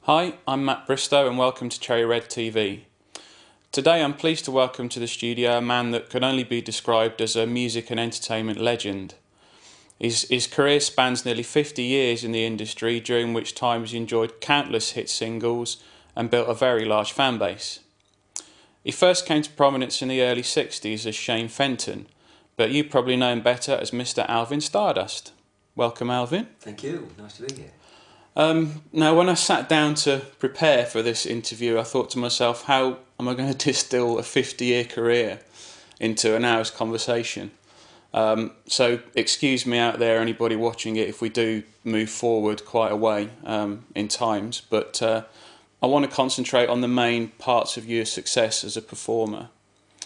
Hi, I'm Matt Bristow and welcome to Cherry Red TV. Today I'm pleased to welcome to the studio a man that can only be described as a music and entertainment legend. His career spans nearly 50 years in the industry, during which time he's enjoyed countless hit singles and built a very large fan base. He first came to prominence in the early 60s as Shane Fenton, but you probably know him better as Mr. Alvin Stardust. Welcome, Alvin. Thank you, nice to be here. Now, when I sat down to prepare for this interview, I thought to myself, how am I going to distill a 50-year career into an hour's conversation? So excuse me out there, anybody watching it, if we do move forward quite a way in times, but I want to concentrate on the main parts of your success as a performer.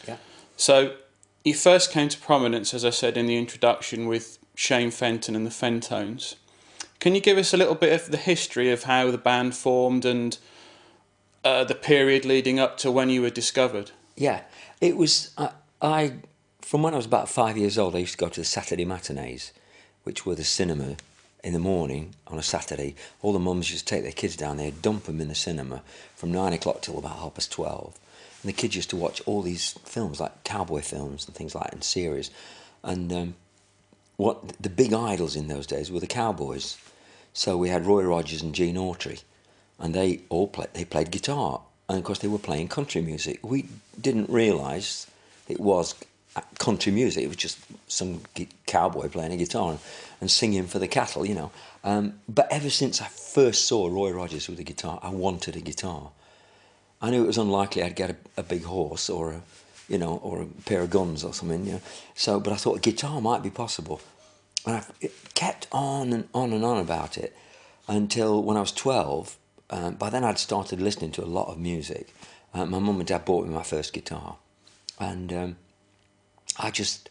Yeah. So you first came to prominence, as I said in the introduction, with Shane Fenton and the Fentones. Can you give us a little bit of the history of how the band formed and the period leading up to when you were discovered? Yeah, it was, from when I was about 5 years old, I used to go to the Saturday matinees, which were the cinema in the morning on a Saturday. All the mums used to take their kids down there, dump them in the cinema from 9 o'clock till about 12:30. And the kids used to watch all these films, like cowboy films and things like that, and series. And what the big idols in those days were the cowboys. So we had Roy Rogers and Gene Autry, and they played guitar, and of course they were playing country music. We didn't realise it was country music. It was just some cowboy playing a guitar and singing for the cattle, you know. But ever since I first saw Roy Rogers with a guitar, I wanted a guitar. I knew it was unlikely I'd get a big horse or a pair of guns or something, you know. So, but I thought a guitar might be possible. And it kept on and on and on about it until when I was 12. By then I'd started listening to a lot of music. My mum and dad bought me my first guitar. And I just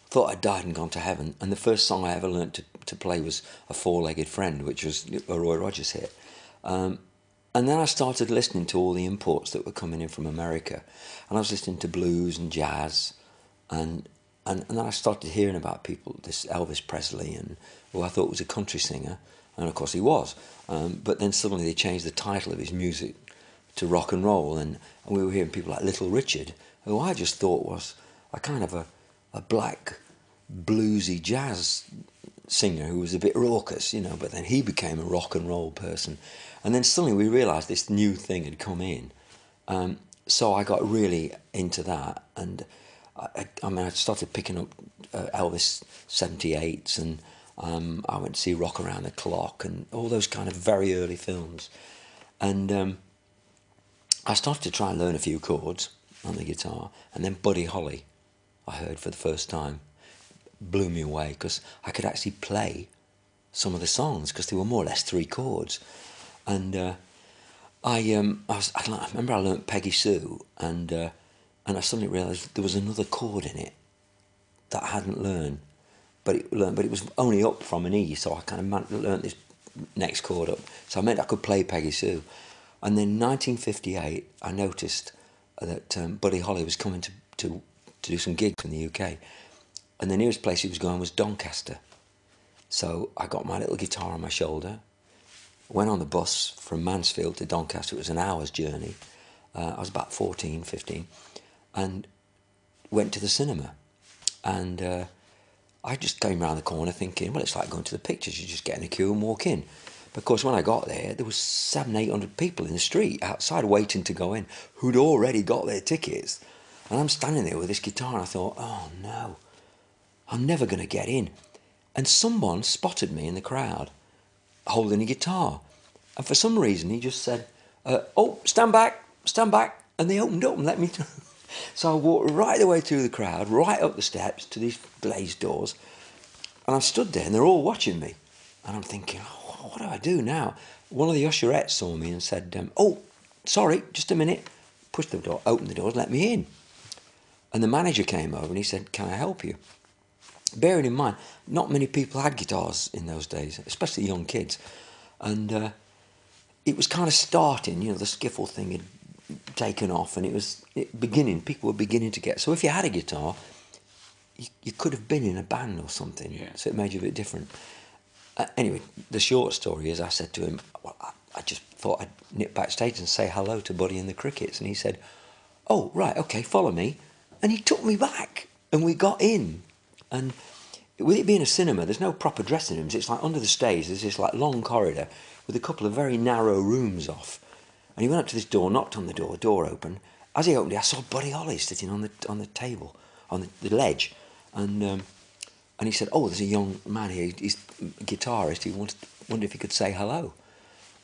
thought I'd died and gone to heaven. And the first song I ever learnt to play was A Four-Legged Friend, which was a Roy Rogers hit. And then I started listening to all the imports that were coming in from America. And I was listening to blues and jazz. And then I started hearing about people, this Elvis Presley, and who I thought was a country singer. And of course he was. But then suddenly they changed the title of his music to rock and roll. And we were hearing people like Little Richard, who I just thought was a kind of a black bluesy jazz singer who was a bit raucous, you know, but then he became a rock and roll person. And then suddenly we realised this new thing had come in. So I got really into that, and I started picking up Elvis 78s, and I went to see Rock Around the Clock and all those kind of very early films. And I started to try and learn a few chords on the guitar, and then Buddy Holly, I heard for the first time, blew me away because I could actually play some of the songs because they were more or less three chords. And I remember I learnt Peggy Sue, and I suddenly realised there was another chord in it that I hadn't learned, but it was only up from an E, so I kind of learnt this next chord up. So I meant I could play Peggy Sue. And then in 1958, I noticed that Buddy Holly was coming to do some gigs in the UK, and the nearest place he was going was Doncaster. So I got my little guitar on my shoulder, went on the bus from Mansfield to Doncaster. It was an hour's journey. I was about 14, 15, and went to the cinema. And I just came round the corner thinking, well, it's like going to the pictures. You just get in a queue and walk in. But of course, when I got there was 700-800 people in the street outside waiting to go in who'd already got their tickets. And I'm standing there with this guitar, and I thought, oh no, I'm never going to get in. And someone spotted me in the crowd holding a guitar. And for some reason, he just said, oh, stand back. And they opened up and let me through. So I walked right the way through the crowd, right up the steps to these glazed doors. And I stood there, and they're all watching me. And I'm thinking, oh, what do I do now? One of the usherettes saw me and said, oh, sorry, just a minute. Pushed the door, opened the doors, let me in. And the manager came over and he said, can I help you? Bearing in mind, not many people had guitars in those days, especially young kids. And it was kind of starting, you know, the skiffle thing had taken off, and people were beginning to get. So if you had a guitar, you could have been in a band or something, so it made you a bit different. Anyway, the short story is I said to him, well, I just thought I'd nip backstage and say hello to Buddy and the Crickets. And he said, oh, right, okay, follow me. And he took me back, and we got in. And with it being a cinema, there's no proper dressing rooms. It's like under the stage, there's this like long corridor with a couple of very narrow rooms off. And he went up to this door, knocked on the door opened. As he opened it, I saw Buddy Holly sitting on the table, on the ledge. And he said, oh, there's a young man here, he's a guitarist, he wondered if he could say hello.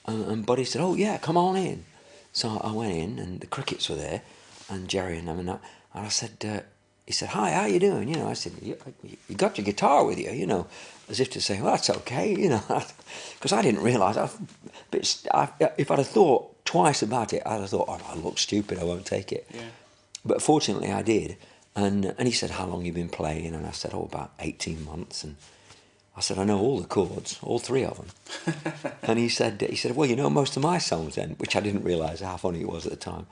And Buddy said, oh yeah, come on in. So I went in, and the Crickets were there, and Jerry and them and that. And I said, he said, hi, how you doing? You know, I said, you got your guitar with you, you know, as if to say, well, that's okay, you know, because I didn't realise. If I'd have thought twice about it, I'd have thought, oh, I look stupid, I won't take it. Yeah. But fortunately, I did. And he said, how long you been playing? And I said, oh, about 18 months. And I said, I know all the chords, all 3 of them. And he said, well, you know most of my songs then, which I didn't realise how funny it was at the time.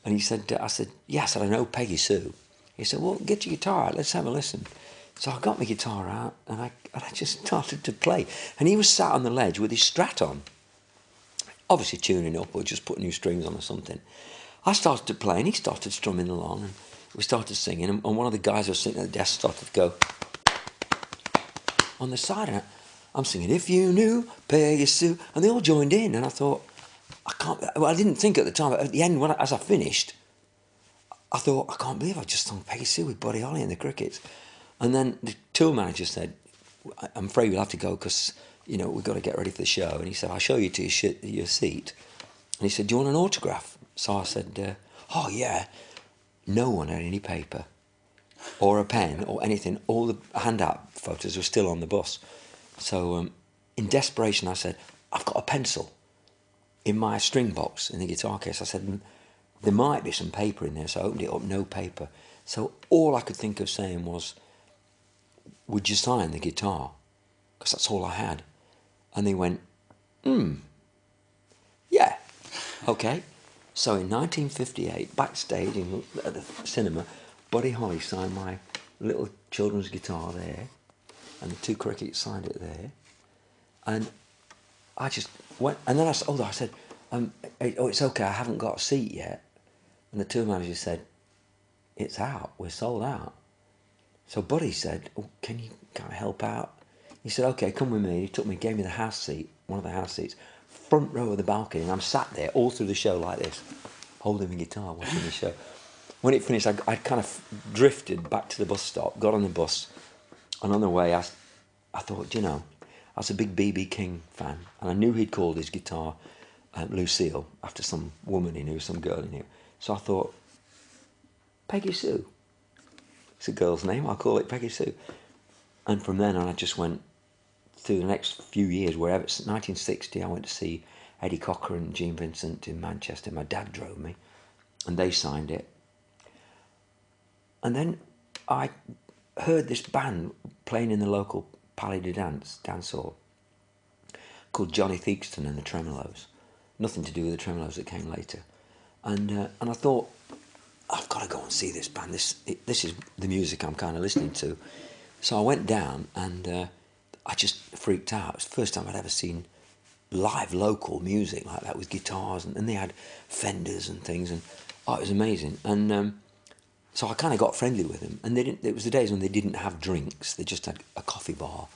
And he said, I said, yes, I know Peggy Sue. He said, well, get your guitar out, let's have a listen. So I got my guitar out, and I just started to play. And he was sat on the ledge with his Strat on, obviously tuning up or just putting new strings on or something. I started to play, and he started strumming along, and we started singing, and one of the guys who was sitting at the desk started to go on the side, and I'm singing, if you knew Peggy Sue, and they all joined in, and I thought, I didn't think at the time, but at the end, as I finished, I thought, I can't believe I just sung Peggy Sue with Buddy Holly and the Crickets. And then the tour manager said, I'm afraid we'll have to go because, you know, we've got to get ready for the show. And he said, I'll show you to your seat. And he said, do you want an autograph? So I said, oh, yeah. No one had any paper or a pen or anything. All the handout photos were still on the bus. So in desperation, I said, I've got a pencil in my string box in the guitar case. I said, there might be some paper in there. So I opened it up, no paper. So all I could think of saying was, would you sign the guitar? Because that's all I had. And they went, yeah, okay. So in 1958, backstage at the cinema, Buddy Holly signed my little children's guitar there, and the 2 Crickets signed it there. And I just went, and then I said, oh, it's okay, I haven't got a seat yet. And the tour manager said, it's out, we're sold out. So Buddy said, oh, can you kind of help out? He said, okay, come with me. He took me, gave me the house seat, one of the house seats, front row of the balcony, and I'm sat there all through the show like this, holding my guitar, watching the show. When it finished, I kind of drifted back to the bus stop, got on the bus, and on the way, I thought, you know, I was a big B.B. King fan, and I knew he'd called his guitar Lucille, after some woman he knew, some girl he knew. So I thought, Peggy Sue. It's a girl's name, I'll call it Peggy Sue. And from then on, I just went through the next few years, wherever. 1960, I went to see Eddie Cochran and Gene Vincent in Manchester. My dad drove me, and they signed it. And then I heard this band playing in the local Palais de dance hall called Johnny Theakston and the Tremolos. Nothing to do with the Tremolos that came later. And I thought, I've got to go and see this band. This is the music I'm kind of listening to. So I went down, and I just freaked out. It was the first time I'd ever seen live local music like that with guitars, and they had Fenders and things, and it was amazing. And so I kind of got friendly with them. And it was the days when they didn't have drinks; they just had a coffee bar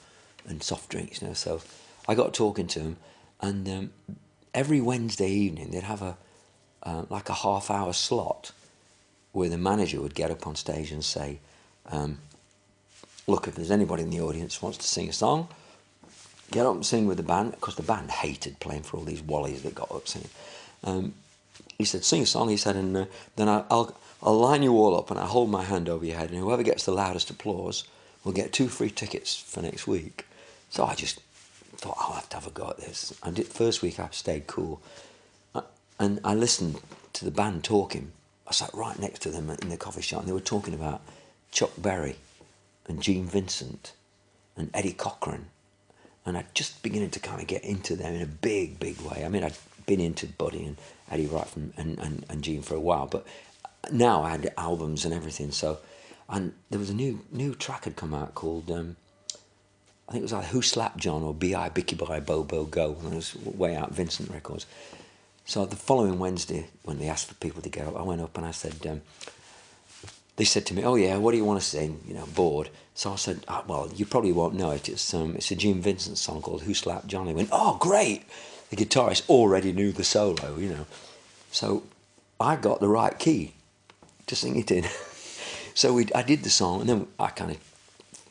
and soft drinks, you know. So I got talking to them, and every Wednesday evening they'd have like a half-hour slot where the manager would get up on stage and say, look, if there's anybody in the audience who wants to sing a song, get up and sing with the band, because the band hated playing for all these wallies that got up singing. He said, sing a song, he said, and then I'll line you all up and I'll hold my hand over your head, and whoever gets the loudest applause will get 2 free tickets for next week. So I just thought, I'll have to have a go at this. And first week I stayed cool. And I listened to the band talking. I sat right next to them in the coffee shop, and they were talking about Chuck Berry and Gene Vincent and Eddie Cochran. And I'd just beginning to kind of get into them in a big, big way. I mean, I'd been into Buddy and Eddie right from and Gene for a while, but now I had albums and everything. So, and there was a new track had come out called I think it was like Who Slapped John or B.I. Bicky Bye Bobo Go, and it was way out Vincent Records. So the following Wednesday, when they asked for people to go, I went up and I said, they said to me, "Oh yeah, what do you want to sing?" You know, bored. So I said, "Well, you probably won't know it. It's a Jim Vincent song called Who Slapped John." They went, "Oh, great!" The guitarist already knew the solo, you know. So I got the right key to sing it in. So I did the song, and then I kind of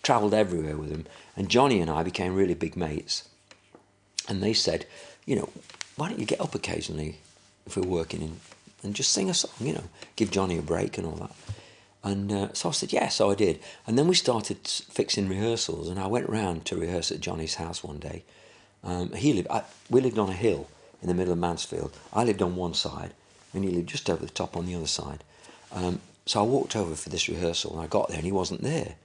travelled everywhere with them. And Johnny and I became really big mates. And they said, you know, why don't you get up occasionally if we're working and just sing a song, you know, give Johnny a break and all that. And so I said, yeah, so I did. And then we started fixing rehearsals, and I went round to rehearse at Johnny's house one day. We lived on a hill in the middle of Mansfield. I lived on one side, and he lived just over the top on the other side. So I walked over for this rehearsal, and I got there, and he wasn't there.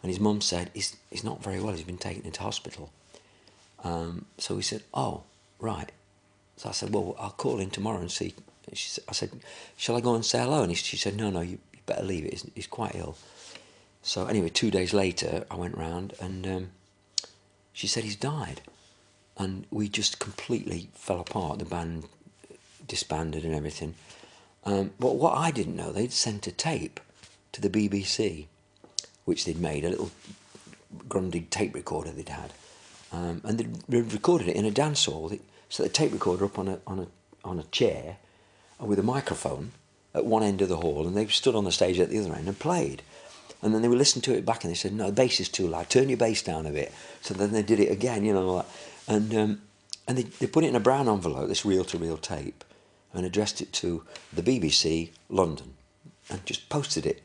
And his mum said, he's not very well, he's been taken into hospital. So he said, oh, right. So I said, well, I'll call in tomorrow and see. I said, shall I go and say hello? And she said, no, you better leave it, he's quite ill. So anyway, 2 days later, I went round, and she said he's died. And we just completely fell apart. The band disbanded and everything. But what I didn't know, they'd sent a tape to the BBC, which they'd made, a little Grundig tape recorder they'd had. And they'd recorded it in a dance hall. So the tape recorder up on a chair with a microphone at one end of the hall, and they stood on the stage at the other end and played. And then they would listen to it back, and they said, no, the bass is too loud, turn your bass down a bit. So then they did it again, you know, and they put it in a brown envelope, this reel-to-reel tape, and addressed it to the BBC, London, and just posted it.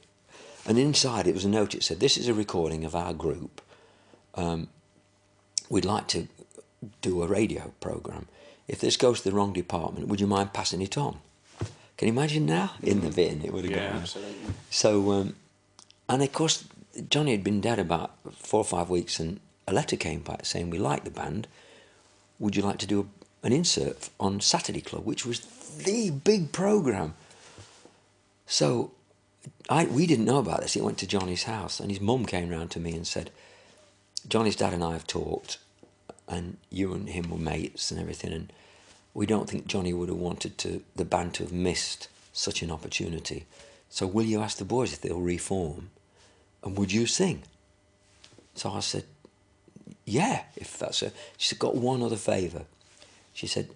And inside it was a note, it said, this is a recording of our group. We'd like to do a radio programme. If this goes to the wrong department, would you mind passing it on? Can you imagine now? In the bin, it would have gone. Yeah, absolutely. So, and of course, Johnny had been dead about 4 or 5 weeks, and a letter came back saying, we like the band. Would you like to do an insert on Saturday Club, which was the big programme? So we didn't know about this. It went to Johnny's house, and his mum came round to me and said, Johnny's dad and I have talked, and you and him were mates and everything, and we don't think Johnny would have wanted the band to have missed such an opportunity. So will you ask the boys if they'll reform, and would you sing? So I said, yeah, if that's a... She said, got one other favour. She said,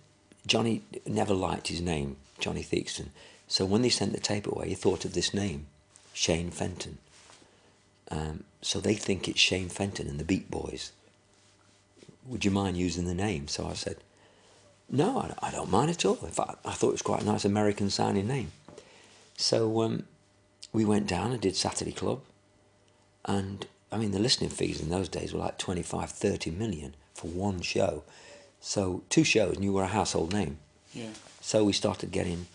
Johnny never liked his name, Johnny Theakston. So when they sent the tape away, he thought of this name, Shane Fenton. So they think it's Shane Fenton and the Beat Boys. Would you mind using the name? So I said, no, I don't mind at all. In fact, I thought it was quite a nice American-sounding name. So we went down and did Saturday Club. And, I mean, the listening fees in those days were like 25, 30 million for one show. So 2 shows and you were a household name. Yeah. So we started getting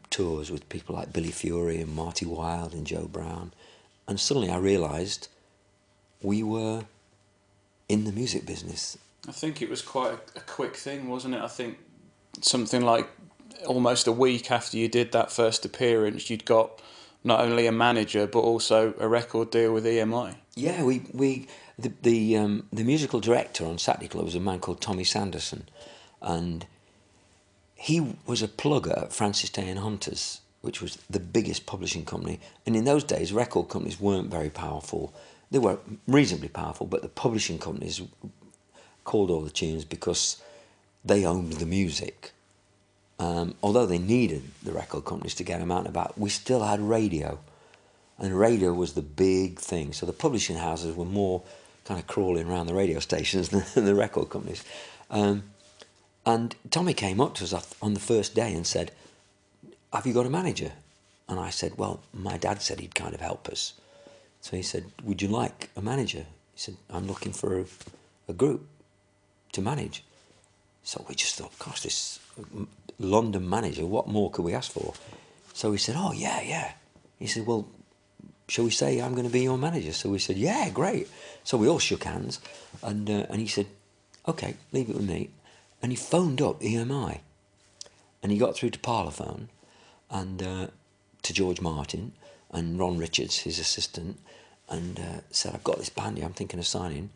tours with people like Billy Fury and Marty Wilde and Joe Brown. And suddenly I realised we were in the music business. I think it was quite a quick thing, wasn't it? I think something like almost a week after you did that first appearance, you'd got not only a manager but also a record deal with EMI. Yeah, the musical director on Saturday Club was a man called Tommy Sanderson, and he was a plugger at Francis Day and Hunters, which was the biggest publishing company. And in those days, record companies weren't very powerful. They were reasonably powerful, but the publishing companies called all the tunes because they owned the music. Although they needed the record companies to get them out and about, we still had radio. And radio was the big thing. So the publishing houses were more kind of crawling around the radio stations than the record companies. And Tommy came up to us on the first day and said, have you got a manager? And I said, well, my dad said he'd kind of help us. So he said, would you like a manager? He said, I'm looking for a group to manage. So we just thought, gosh, this London manager, what more could we ask for? So he said, oh, yeah. He said, well, shall we say I'm going to be your manager? So we said, yeah, great. So we all shook hands, and he said, okay, leave it with me. And he phoned up EMI, and he got through to Parlophone, and to George Martin, and Ron Richards, his assistant, and said, I've got this band here I'm thinking of signing.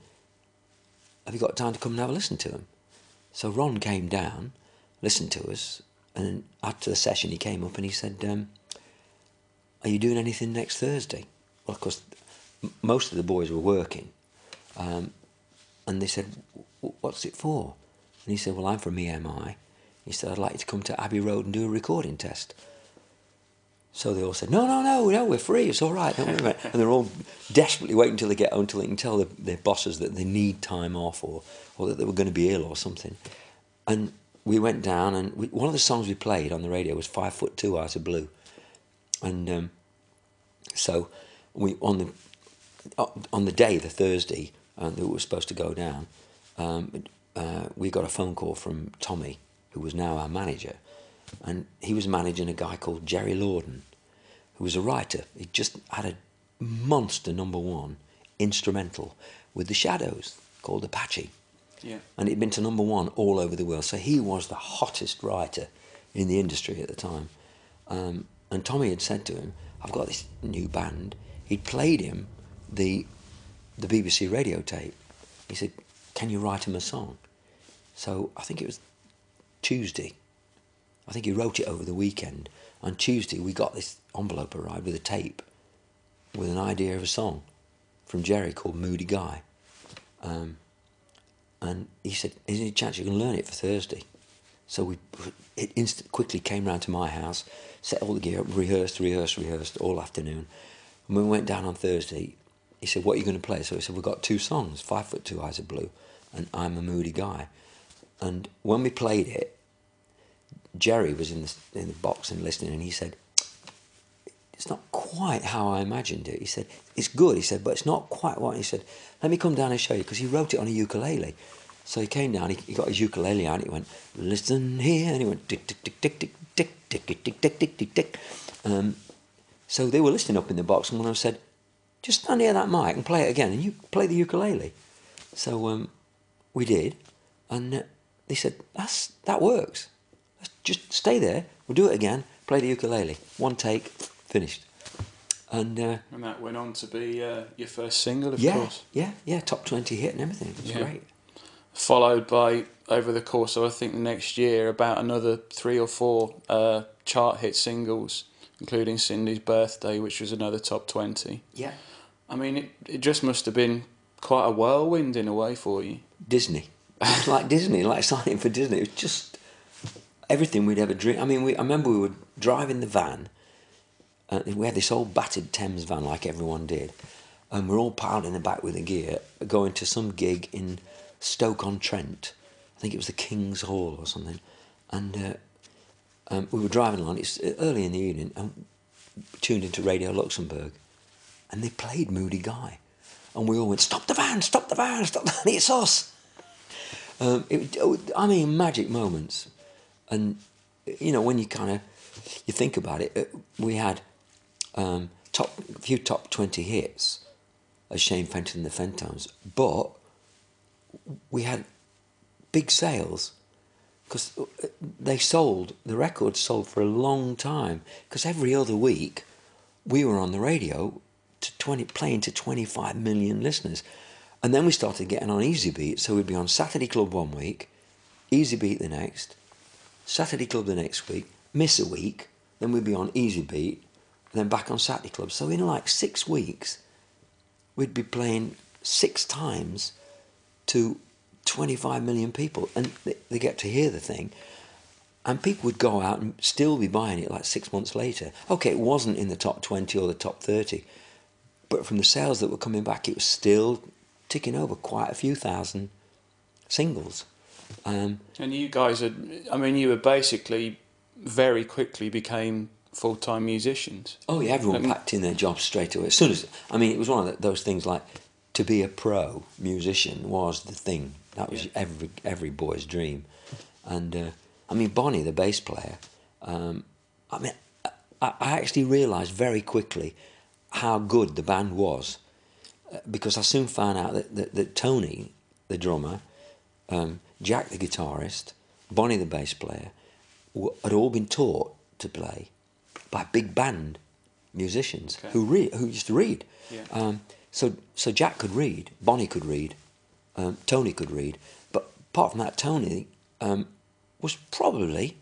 have you got time to come and have a listen to them? So Ron came down, listened to us, and after the session he came up and he said, are you doing anything next Thursday? Well, of course, most of the boys were working. And they said, what's it for? And he said, well, I'm from EMI. He said, I'd like you to come to Abbey Road and do a recording test. So they all said, no, we're free, it's all right, don't worry about it. And they're all desperately waiting until they get home, until they can tell their bosses that they need time off or that they were going to be ill or something. And we went down, and one of the songs we played on the radio was 5'2" Eyes of Blue. And so we on the day, the Thursday, that we were supposed to go down, we got a phone call from Tommy, who was now our manager. And he was managing a guy called Jerry Lorden, who was a writer. He just had a monster #1 instrumental with the Shadows called Apache. Yeah. And he'd been to #1 all over the world. So he was the hottest writer in the industry at the time. And Tommy had said to him, I've got this new band. He'd played him the BBC radio tape. He said, can you write him a song? So I think it was Tuesday. I think he wrote it over the weekend. On Tuesday, we got this envelope arrived with a tape with an idea of a song from Jerry called Moody Guy. And he said, is there any chance you can learn it for Thursday? So it quickly came round to my house, set all the gear up, rehearsed all afternoon. And when we went down on Thursday, he said, what are you going to play? So he said, we've got 2 songs, 5'2" Eyes of Blue and I'm a Moody Guy. And when we played it, Jerry was in the box and listening, and he said, it's not quite how I imagined it. He said, it's good, he said, but it's not quite what. He said, let me come down and show you, because he wrote it on a ukulele. So he came down, he got his ukulele out, and he went, listen here, and he went, tick, tick, tick, tick, tick, tick, tick, tick, tick, tick, tick, tick, tick. So they were listening up in the box, and one of them said, just stand near that mic and play it again, and you play the ukulele. So we did, and they said, that works. Just stay there, we'll do it again, play the ukulele. 1 take, finished. And that went on to be your first single, of yeah, course. Yeah, top 20 hit and everything. It was great. Followed by, over the course of, I think, the next year, about another 3 or 4 chart hit singles, including Cindy's Birthday, which was another top 20. Yeah. I mean, it just must have been quite a whirlwind in a way for you. Disney. It's like Disney, like signing for Disney. It was just everything we'd ever dreamed. I mean, I remember we were driving the van. We had this old battered Thames van like everyone did. And we're all piled in the back with the gear, going to some gig in Stoke-on-Trent. I think it was the King's Hall or something. And we were driving along, it's early in the evening, and tuned into Radio Luxembourg. And they played Moody Guy. And we all went, stop the van, stop the van, stop the van, it's us. I mean, magic moments. And, you know, when you you think about it, we had a few top 20 hits as Shane Fenton and the Fentones, but we had big sales because the records sold for a long time, because every other week we were on the radio playing to 25 million listeners. And then we started getting on Easy Beat, so we'd be on Saturday Club 1 week, Easy Beat the next, Saturday Club the next week, miss a week, then we'd be on Easy Beat, and then back on Saturday Club. So in like 6 weeks, we'd be playing 6 times to 25 million people, and they get to hear the thing, and people would go out and still be buying it like 6 months later. Okay, it wasn't in the top 20 or the top 30, but from the sales that were coming back, it was still ticking over quite a few thousand singles. And you guys you were basically very quickly became full-time musicians. Oh yeah, everyone packed in their jobs straight away. As soon as, it was one of those things like, to be a pro musician was the thing. That was every boy's dream. And Bonnie, the bass player, I actually realised very quickly how good the band was, because I soon found out that Tony, the drummer, Jack, the guitarist, Bonnie, the bass player, had all been taught to play by big band musicians who used to read. Yeah. So Jack could read, Bonnie could read, Tony could read. But apart from that, Tony was probably,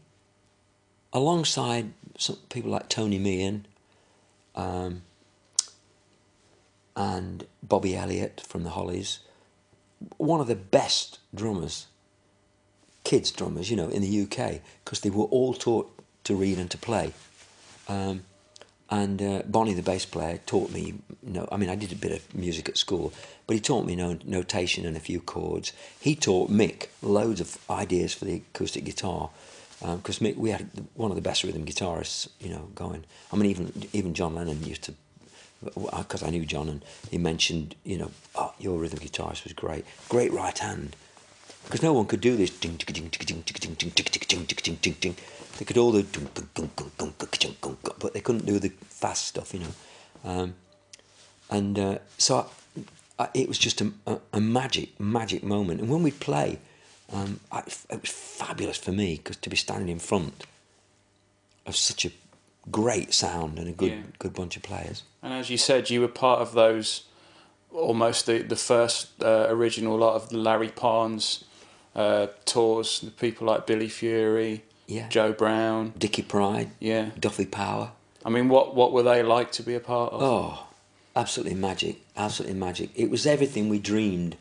alongside some people like Tony Meehan and Bobby Elliott from the Hollies, one of the best drummers, kids drummers, in the UK, because they were all taught to read and to play. And Bonnie, the bass player, taught me. I did a bit of music at school, but he taught me notation and a few chords. He taught Mick loads of ideas for the acoustic guitar, because Mick, we had one of the best rhythm guitarists, going. Even John Lennon used to, because I knew John, and he mentioned, oh, your rhythm guitarist was great right hand, because no one could do this ding ding ding ding ding ding ding ding ding ding ding. They could all do, but they couldn't do the fast stuff, So it was just a magic moment. And when we'd play, it was fabulous for me, because to be standing in front of such a great sound and a good bunch of players. And as you said, you were part of those, almost the first original lot of the Larry Parnes tours, the people like Billy Fury, Joe Brown, Dickie Pride, Duffy Power. I mean, what were they like to be a part of? Oh, absolutely magic, absolutely magic. It was everything we dreamed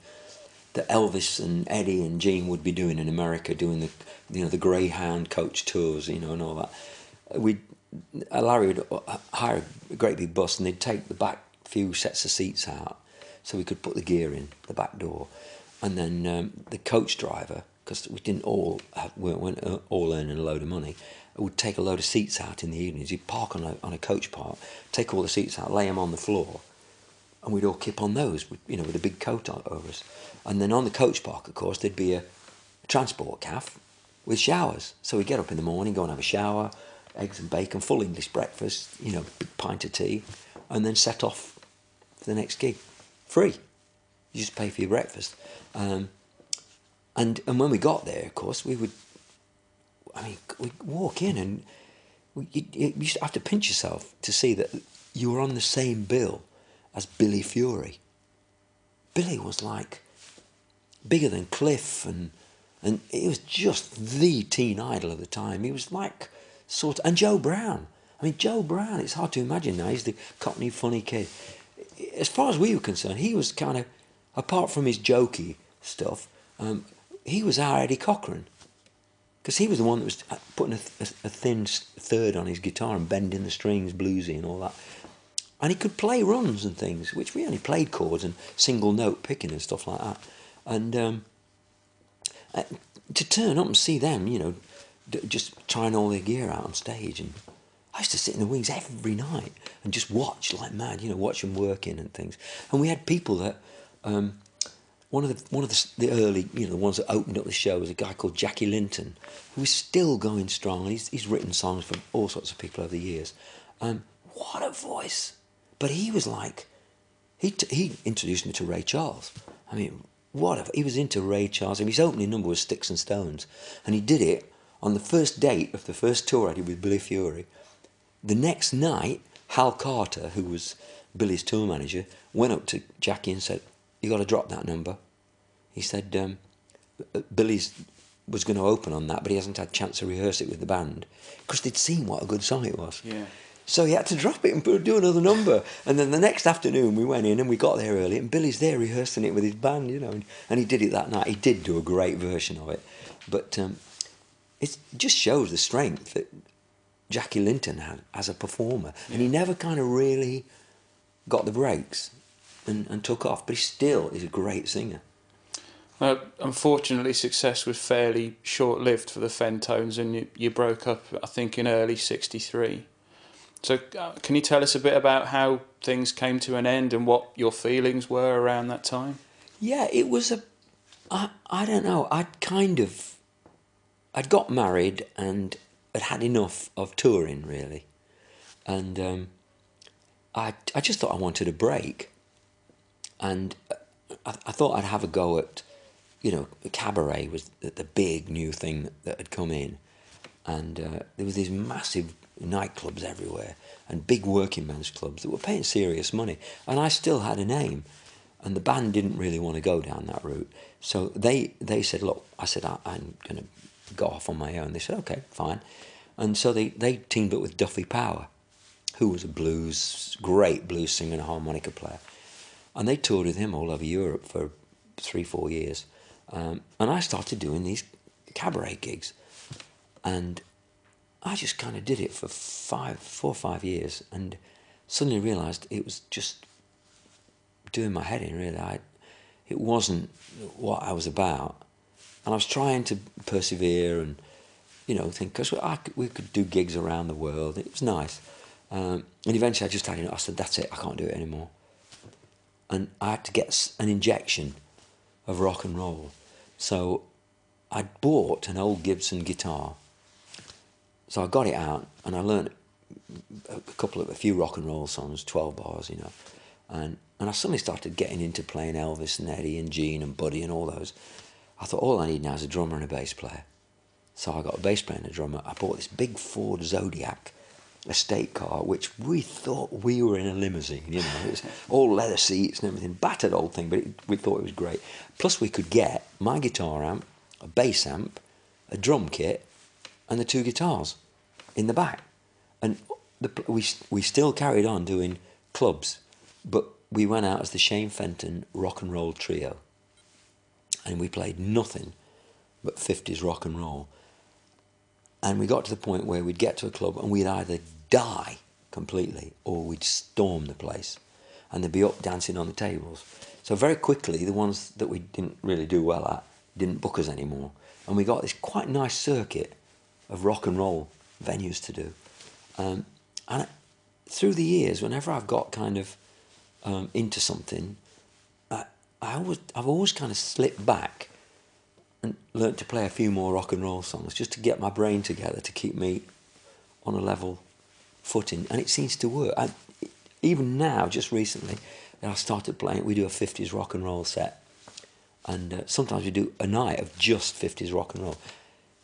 that Elvis and Eddie and Gene would be doing in America, doing the Greyhound coach tours, and all that. Larry would hire a great big bus, and they'd take the back few sets of seats out so we could put the gear in the back door, and then the coach driver, because we weren't all earning a load of money, would take a load of seats out in the evenings. He'd park on a coach park, take all the seats out, lay them on the floor, and we'd all kip on those, with a big coat over us. And then on the coach park, of course, there'd be a transport cafe with showers. So we'd get up in the morning, go and have a shower, eggs and bacon, full English breakfast, big pint of tea, and then set off for the next gig, free. You just pay for your breakfast. And when we got there, of course, we'd walk in, and you used to have to pinch yourself to see that you were on the same bill as Billy Fury. Billy was like bigger than Cliff, and he was just the teen idol of the time. He was like and Joe Brown. Joe Brown, it's hard to imagine now, he's the Cockney funny kid. As far as we were concerned, he was kind of, apart from his jokey stuff, he was our Eddie Cochran, because he was the one that was putting a thin third on his guitar and bending the strings, bluesy and all that. And he could play runs and things, which we only played chords and single note picking and stuff like that. And to turn up and see them, just trying all their gear out on stage, and I used to sit in the wings every night and just watch like mad, watch them working and things. And we had people that. One of the early, the ones that opened up the show was a guy called Jackie Linton, who is still going strong, and he's written songs for all sorts of people over the years. What a voice! But he was like, he introduced me to Ray Charles. He was into Ray Charles, and his opening number was Sticks and Stones, and he did it on the first date of the first tour I did with Billy Fury. The next night, Hal Carter, who was Billy's tour manager, went up to Jackie and said, "You got to drop that number." He said Billy's was going to open on that, but he hasn't had a chance to rehearse it with the band, because they'd seen what a good song it was. Yeah. So he had to drop it and do another number. And then the next afternoon we went in, and we got there early, and Billy's there rehearsing it with his band, and he did it that night. He did do a great version of it. But it just shows the strength that Jackie Linton had as a performer. Yeah. And he never kind of really got the breaks and took off, but he still is a great singer. Unfortunately, success was fairly short-lived for the Fentones, and you broke up, I think, in early '63. So can you tell us a bit about how things came to an end and what your feelings were around that time? Yeah, it was I don't know, I'd got married and had enough of touring, really. And I just thought I wanted a break. And I thought I'd have a go at, cabaret was the big new thing that had come in. And there was these massive nightclubs everywhere and big working men's clubs that were paying serious money. And I still had a name. And the band didn't really want to go down that route. So they said, look, I said, I'm going to go off on my own. They said, okay, fine. And so they teamed up with Duffy Power, who was a great blues singer and a harmonica player. And they toured with him all over Europe for 3-4 years. And I started doing these cabaret gigs. And I just kind of did it for 4 or 5 years, and suddenly realised it was just doing my head in, really. It wasn't what I was about. And I was trying to persevere and, think, because we could do gigs around the world. It was nice. And eventually I just had enough. I said, that's it, I can't do it anymore. And I had to get an injection of rock and roll. So I bought an old Gibson guitar. So I got it out and I learned a few rock and roll songs, 12 bars, And I suddenly started getting into playing Elvis and Eddie and Gene and Buddy and all those. I thought, all I need now is a drummer and a bass player. So I got a bass player and a drummer. I bought this big Ford Zodiac estate car, which we thought we were in a limousine, It was all leather seats and everything, battered old thing, but we thought it was great. Plus we could get my guitar amp, a bass amp, a drum kit, and the 2 guitars in the back. And we still carried on doing clubs, but we went out as the Shane Fenton rock and roll trio. And we played nothing but 50s rock and roll. And we got to the point where we'd get to a club and we'd either die completely or we'd storm the place. And they'd be up dancing on the tables. So very quickly, the ones that we didn't really do well at didn't book us anymore. And we got this quite nice circuit of rock and roll venues to do. And through the years, whenever I've got kind of into something, I've always kind of slipped back and learnt to play a few more rock and roll songs just to get my brain together, to keep me on a level footing. And it seems to work. Even now, just recently, I started playing, we do a 50s rock and roll set. And sometimes we do a night of just 50s rock and roll.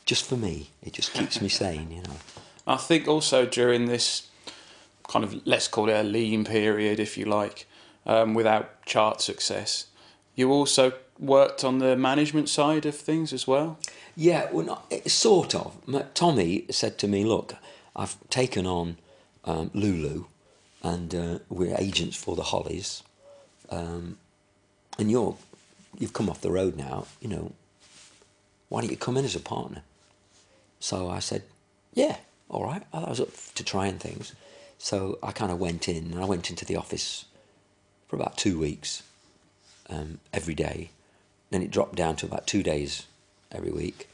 Just for me, it just keeps me sane, I think also during this kind of, let's call it a lean period, if you like, without chart success, you also worked on the management side of things as well? Yeah, well, sort of. Tommy said to me, look, I've taken on Lulu, and we're agents for the Hollies, and you've come off the road now, why don't you come in as a partner? So I said, yeah, all right. I was up to trying things. So I kind of went in, and I went into the office for about 2 weeks, every day. Then it dropped down to about 2 days every week.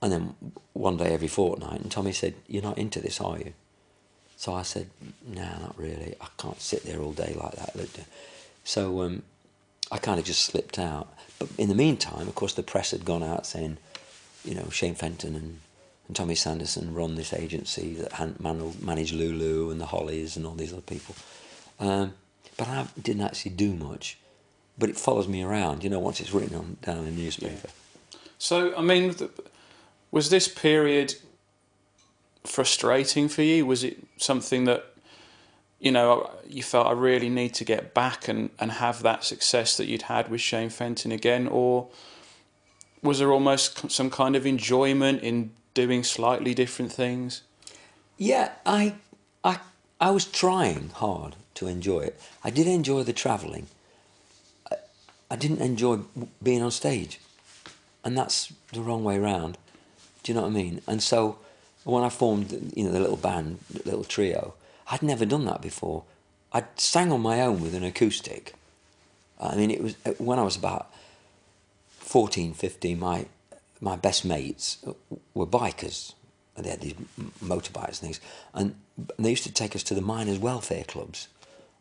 And then one day every fortnight. And Tommy said, you're not into this, are you? So I said, no, not really. I can't sit there all day like that. So I kind of just slipped out. But in the meantime, of course, the press had gone out saying, Shane Fenton and Tommy Sanderson run this agency that managed Lulu and the Hollies and all these other people. But I didn't actually do much. But it follows me around, once it's written down in the newspaper. Yeah. So, I mean, was this period frustrating for you? Was it something that, you felt I really need to get back and have that success that you'd had with Shane Fenton again? Or was there almost some kind of enjoyment in doing slightly different things? Yeah, I was trying hard to enjoy it. I did enjoy the travelling. I didn't enjoy being on stage, and that's the wrong way round. Do you know what I mean? And so when I formed, the little band, the little trio, I'd never done that before. I sang on my own with an acoustic. I mean, it was when I was about 14, 15. My best mates were bikers. And they had these motorbikes and things, and they used to take us to the miners' welfare clubs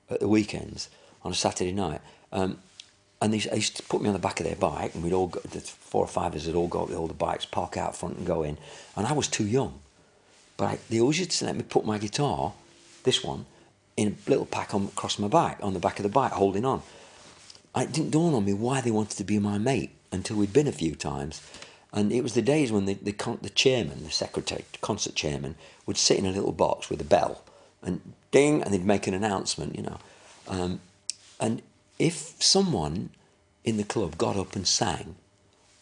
at the weekends on a Saturday night. And they used to put me on the back of their bike, and we'd all go, the 4 or 5 of us would all go up with all the bikes, park out front and go in. And I was too young. But they always used to let me put my guitar, this one, in a little pack across my back, on the back of the bike, holding on. It didn't dawn on me why they wanted to be my mate until we'd been a few times. And it was the days when the chairman, the secretary, concert chairman, would sit in a little box with a bell, and ding, and they'd make an announcement, And if someone in the club got up and sang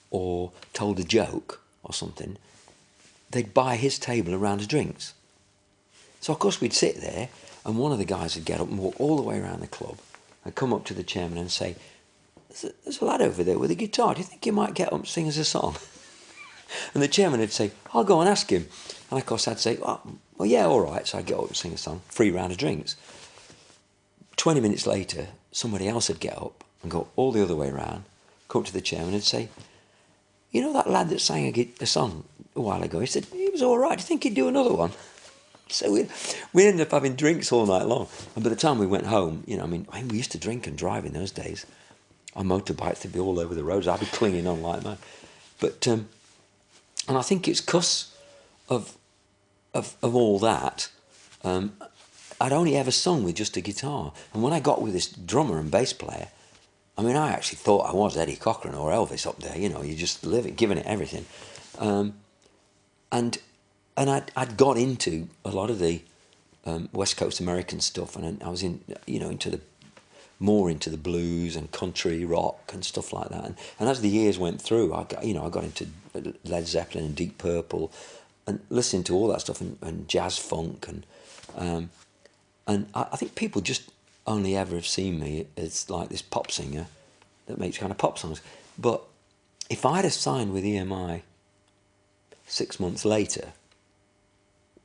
or told a joke or something, they'd buy his table a round of drinks. So of course we'd sit there, and one of the guys would get up and walk all the way around the club and come up to the chairman and say, there's a lad over there with a guitar, do you think he might get up and sing us a song? And the chairman would say, I'll go and ask him. And of course I'd say, well yeah, all right. So I'd get up and sing a song, free round of drinks. 20 minutes later, somebody else would get up and go all the other way around, come to the chairman and say, you know that lad that sang a song a while ago? He said, he was all right, do you think he'd do another one? So we ended up having drinks all night long. And by the time we went home, you know, I mean, we used to drink and drive in those days. Our motorbikes, they'd be all over the roads. I'd be clinging on like that. But, and I think it's because of all that, I'd only ever sung with just a guitar. And when I got with this drummer and bass player, I mean, I actually thought I was Eddie Cochran or Elvis up there. You know, you just giving it everything. And I'd got into a lot of the West Coast American stuff, and I was more into the blues and country rock and stuff like that. And as the years went through, I got into Led Zeppelin and Deep Purple, and listening to all that stuff and jazz funk and I think people just only ever have seen me as like this pop singer that makes kind of pop songs. But if I'd have signed with EMI 6 months later,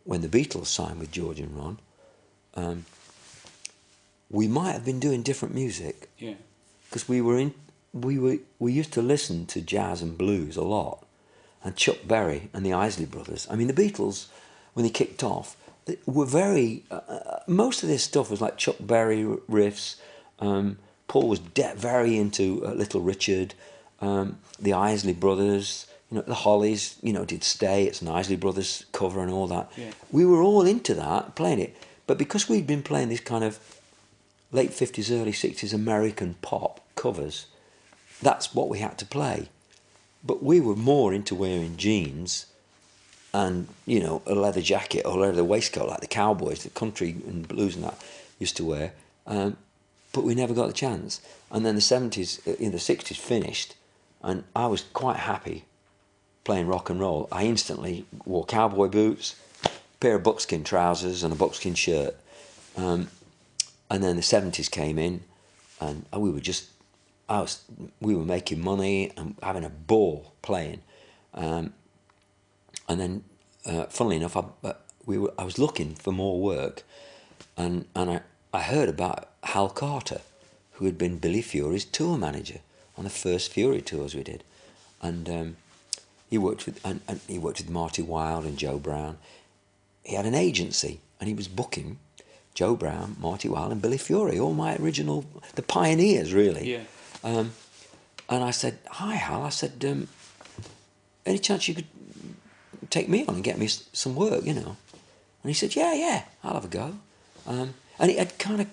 when the Beatles signed with George and Ron, we might have been doing different music. Yeah. Because we used to listen to jazz and blues a lot, and Chuck Berry and the Isley Brothers. I mean, the Beatles, when they kicked off, they were very. Most of this stuff was like Chuck Berry riffs. Paul was very into Little Richard. The Isley Brothers. You know, the Hollies, you know, did Stay. It's an Isley Brothers cover and all that. Yeah. We were all into that, playing it. But because we'd been playing this kind of late 50s, early 60s American pop covers, that's what we had to play. But we were more into wearing jeans and, you know, a leather jacket or leather waistcoat like the cowboys, the country and blues and that used to wear. But we never got the chance. And then the 70s, in the 60s finished, and I was quite happy playing rock and roll. I instantly wore cowboy boots, pair of buckskin trousers and a buckskin shirt. And then the 70s came in, and we were making money and having a ball playing. And then, funnily enough, I was looking for more work, and I heard about Hal Carter, who had been Billy Fury's tour manager on the first Fury tours we did, and he worked with Marty Wilde and Joe Brown. He had an agency, and he was booking Joe Brown, Marty Wilde, and Billy Fury, all my original, the pioneers, really. Yeah. And I said, "Hi, Hal." I said, "Any chance you could take me on and get me some work, you know?" And he said, "Yeah, I'll have a go." And it had kind of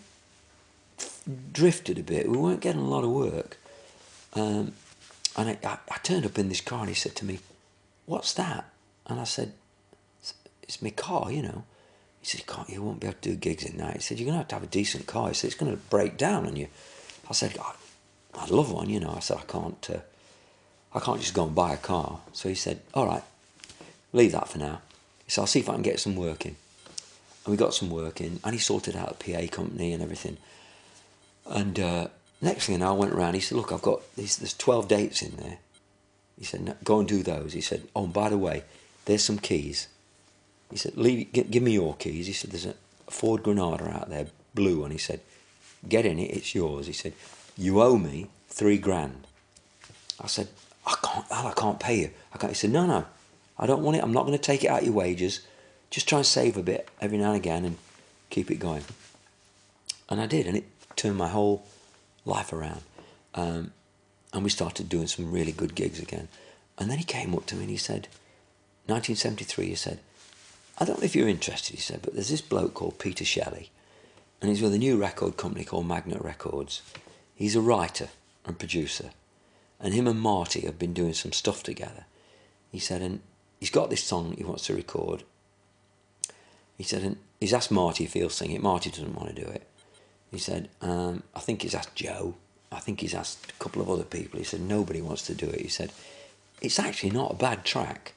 drifted a bit. We weren't getting a lot of work. And I turned up in this car, and he said to me, "What's that?" And I said, "It's my car, you know." He said, "You won't be able to do gigs in that." He said, "You're going to have a decent car." He said, "It's going to break down on you." I said, "I'd love one, you know." I said, I can't just go and buy a car." So he said, "All right, leave that for now." He said, "I'll see if I can get some work in." And we got some work in, and he sorted out a PA company and everything. And next thing I know, I went around. He said, "Look, I've got there's 12 dates in there." He said, "No, go and do those." He said, "Oh, and by the way, there's some keys." He said, "Give me your keys." He said, "There's a Ford Granada out there, blue." And he said, "Get in it, it's yours." He said, "You owe me $3,000. I said, I can't pay you. He said, No, I don't want it. I'm not going to take it out of your wages. Just try and save a bit every now and again and keep it going." And I did, and it turned my whole life around. And we started doing some really good gigs again. And then he came up to me and he said, 1973, he said, "I don't know if you're interested," he said, "but there's this bloke called Peter Shelley, and he's with a new record company called Magnet Records. He's a writer and producer, and him and Marty have been doing some stuff together." He said, "And he's got this song he wants to record." He said, "And he's asked Marty if he'll sing it. Marty doesn't want to do it." He said, "I think he's asked Joe I think he's asked a couple of other people. He said, nobody wants to do it. He said, it's actually not a bad track.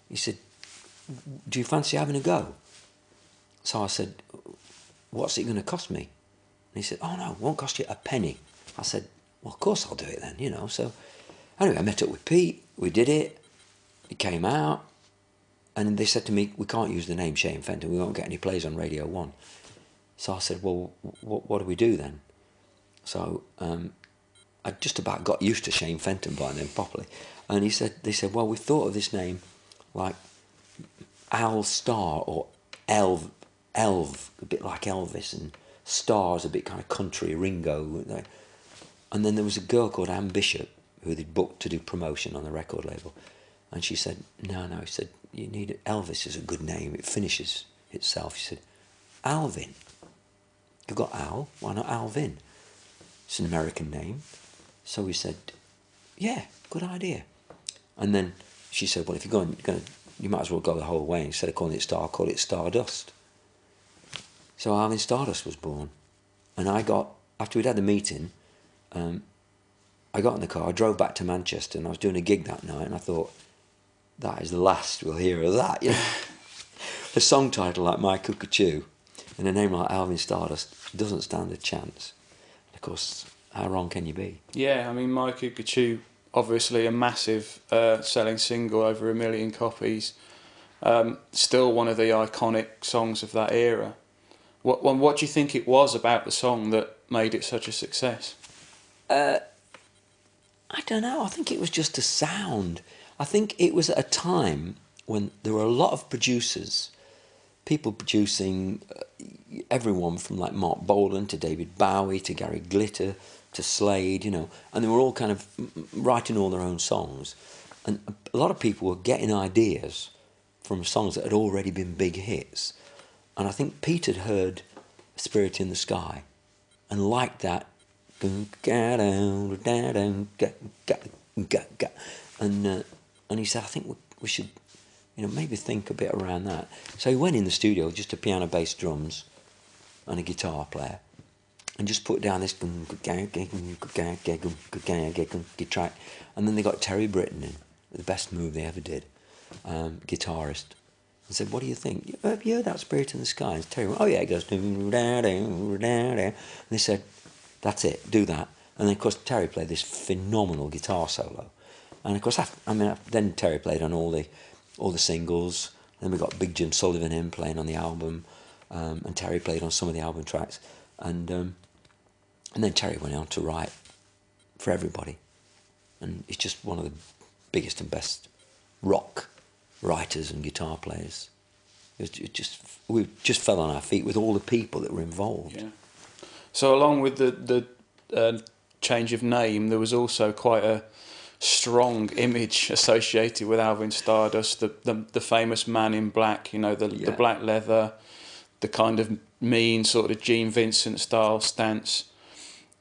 He said, do you fancy having a go? So I said, what's it going to cost me? And he said, oh no, it won't cost you a penny. I said, well, of course I'll do it then, you know. So anyway, I met up with Pete, we did it, it came out, and they said to me, we can't use the name Shane Fenton, we won't get any plays on Radio 1. So I said, well, what do we do then? So I just about got used to Shane Fenton by then properly. And they said, well, we thought of this name like Al Star or Elv, a bit like Elvis, and Star's a bit kind of country, Ringo. And then there was a girl called Anne Bishop who they'd booked to do promotion on the record label. And she said, no, he said, you need Elvis is a good name, it finishes itself. She said, Alvin. You've got Al, why not Alvin? It's an American name. So we said, yeah, good idea. And then she said, well, if you're going to, you might as well go the whole way. Instead of calling it Star, call it Stardust. So Alvin Stardust was born. And after we'd had the meeting, I got in the car, I drove back to Manchester, and I was doing a gig that night, and I thought, that is the last we'll hear of that. You know? A song title like My Cuckoo and a name like Alvin Stardust doesn't stand a chance. And of course, how wrong can you be? Yeah, I mean, My Cuckoo, obviously a massive selling single, over 1 million copies. Still one of the iconic songs of that era. What do you think it was about the song that made it such a success? I don't know. I think it was just a sound. I think it was at a time when there were a lot of producers, people producing everyone from like Mark Bolan to David Bowie to Gary Glitter to Slade, you know, and they were all kind of writing all their own songs. And a lot of people were getting ideas from songs that had already been big hits. And I think Pete had heard Spirit in the Sky and liked that. And he said, I think we should, you know, maybe think a bit around that. So he went in the studio, just a piano, bass, drums, and a guitar player, and just put down this track. And then they got Terry Britton in, the best move they ever did, guitarist, and said, what do you think? Have you heard that Spirit in the Sky? And Terry went, oh yeah, it goes, and they said, that's it, do that. And then of course Terry played this phenomenal guitar solo. And of course, then Terry played on all the singles. Then we got Big Jim Sullivan in playing on the album, and Terry played on some of the album tracks. And then Terry went on to write for everybody, and he's just one of the biggest and best rock writers and guitar players. We just fell on our feet with all the people that were involved. Yeah. So along with the change of name, there was also quite a strong image associated with Alvin Stardust, the famous man in black, you know, the black leather, the kind of mean sort of Gene Vincent style stance.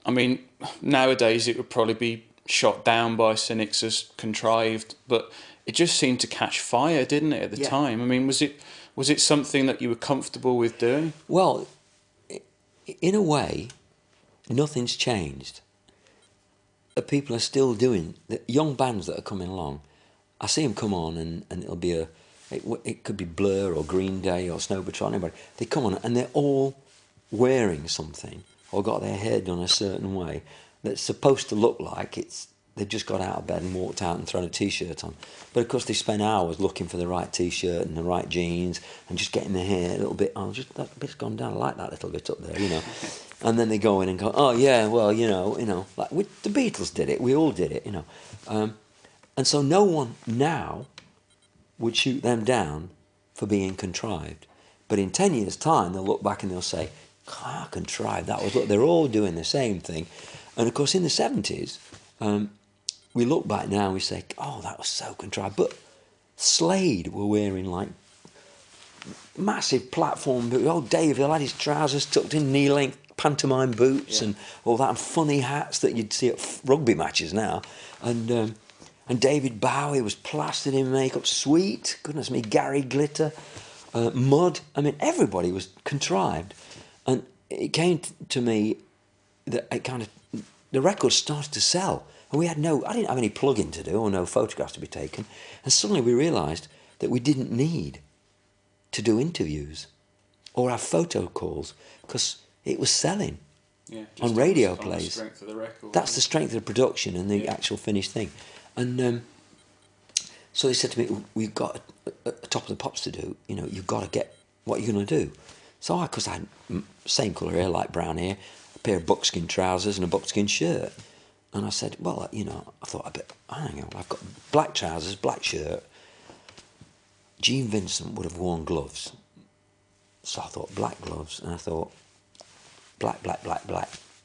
I mean, nowadays it would probably be shot down by cynics as contrived, but it just seemed to catch fire, didn't it, at the time? I mean, was it something that you were comfortable with doing? Well, in a way, nothing's changed. People are still doing, the young bands that are coming along, I see them come on and it'll be it could be Blur or Green Day or Snow Patrol, anybody. They come on and they're all wearing something or got their hair done a certain way that's supposed to look like they've just got out of bed and walked out and thrown a T-shirt on. But of course they spend hours looking for the right T-shirt and the right jeans and just getting their hair a little bit, that bit's gone down, I like that little bit up there, you know. And then they go in and go, oh yeah, well, you know, like the Beatles did it, we all did it, you know. And so no one now would shoot them down for being contrived. But in 10 years' time, they'll look back and they'll say, how contrived that was. Look, they're all doing the same thing. And of course, in the 70s, we look back now and we say, oh, that was so contrived. But Slade were wearing like massive platform boots. Oh, Dave, he had his trousers tucked in, knee-length pantomime boots and all that, and funny hats that you'd see at rugby matches now. And David Bowie was plastered in makeup, sweet, goodness me, Gary Glitter, Mud. I mean, everybody was contrived. And it came to me that it kind of the records started to sell. And I didn't have any plugging to do or no photographs to be taken. And suddenly we realised that we didn't need to do interviews or have photo calls because it was selling on radio plays. The strength of the record. That's the strength of the production and the actual finished thing. And so they said to me, we've got a Top of the Pops to do. You know, you've got to get what you're going to do. So because I had same colour hair, light brown hair, a pair of buckskin trousers and a buckskin shirt. And I said, well, you know, I thought, hang on, I've got black trousers, black shirt. Gene Vincent would have worn gloves. So I thought black gloves, and I thought black,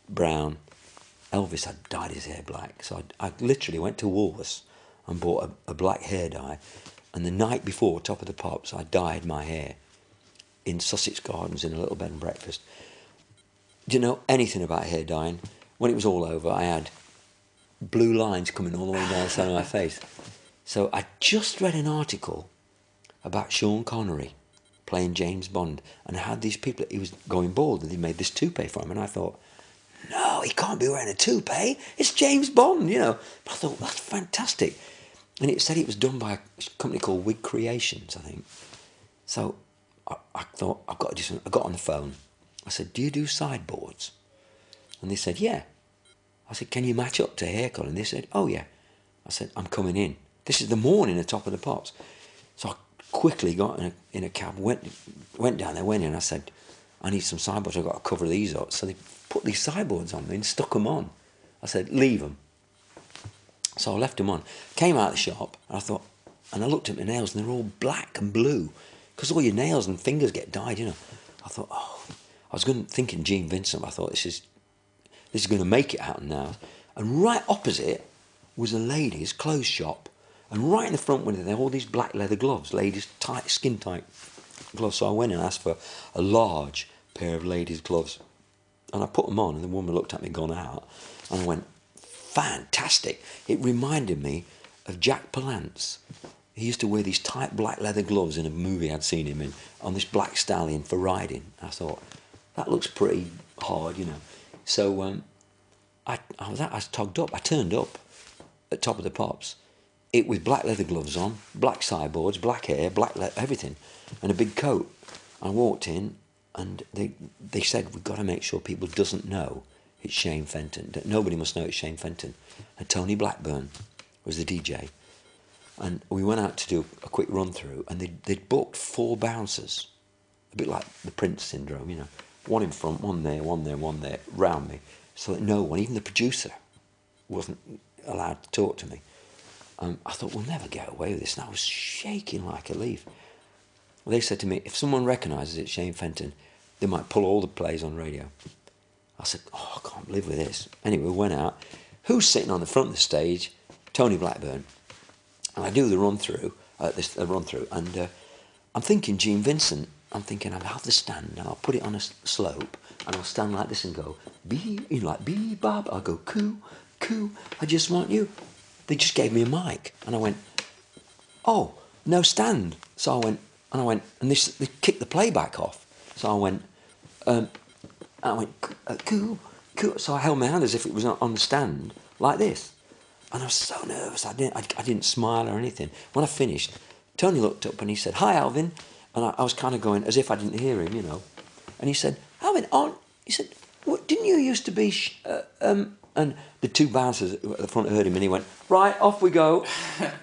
brown. Elvis had dyed his hair black. So I literally went to Woolworths and bought a black hair dye. And the night before Top of the Pops, I dyed my hair in Sussex Gardens in a little bed and breakfast. Do you know anything about hair dyeing? When it was all over, I had blue lines coming all the way down the side of my face. So I just read an article about Sean Connery playing James Bond and how these people, he was going bald and they made this toupee for him, and I thought, no, he can't be wearing a toupee, it's James Bond, you know. But I thought, that's fantastic. And it said it was done by a company called Wig Creations, I think. So I thought, I've got to do something. I got on the phone. I said, do you do sideboards? And they said, yeah. I said, can you match up to hair colour? And they said, oh yeah. I said, I'm coming in. This is the morning at Top of the Pops. So I quickly got in a cab, went down there, went in. I said, I need some sideboards. I've got to cover these up. So they put these sideboards on me and stuck them on. I said, leave them. So I left them on. Came out of the shop, and I thought, and I looked at my nails, and they're all black and blue, because all your nails and fingers get dyed, you know. I thought, I was thinking Gene Vincent. I thought, this is going to make it happen now. And right opposite was a ladies' clothes shop, and right in the front window there were all these black leather gloves, ladies' tight, skin tight gloves. So I went and asked for a large pair of ladies' gloves, and I put them on, and the woman looked at me, gone out, and I went, fantastic. It reminded me of Jack Palance. He used to wear these tight black leather gloves in a movie I'd seen him in, on this black stallion for riding. I thought, that looks pretty hard, you know. So I was togged up. I turned up at Top of the Pops, it with black leather gloves on, black sideboards, black hair, everything, and a big coat. I walked in, and they said, we've got to make sure people doesn't know it's Shane Fenton. That nobody must know it's Shane Fenton. And Tony Blackburn was the DJ. And we went out to do a quick run through, and they'd booked 4 bouncers, a bit like the Prince syndrome, you know, one in front, one there, round me, so that no one, even the producer, wasn't allowed to talk to me. I thought, we'll never get away with this. And I was shaking like a leaf. Well, they said to me, if someone recognises it's Shane Fenton, they might pull all the plays on radio. I said, I can't live with this. Anyway, we went out. Who's sitting on the front of the stage? Tony Blackburn. And I do the run-through, and I'm thinking Gene Vincent. I'm thinking I'll have the stand, and I'll put it on a slope, and I'll stand like this and go, bee-bob. I'll go, coo, I just want you. They just gave me a mic, and I went, oh, no stand. So I went, and they kicked the playback off. So I went, coo. So I held my hand as if it was on the stand, like this. And I was so nervous, I didn't smile or anything. When I finished, Tony looked up and he said, hi, Alvin. And I was kind of going, as if I didn't hear him, you know. And he said, Alvin, he said, what, didn't you used to be, and the 2 bouncers at the front heard him, and he went, right, off we go.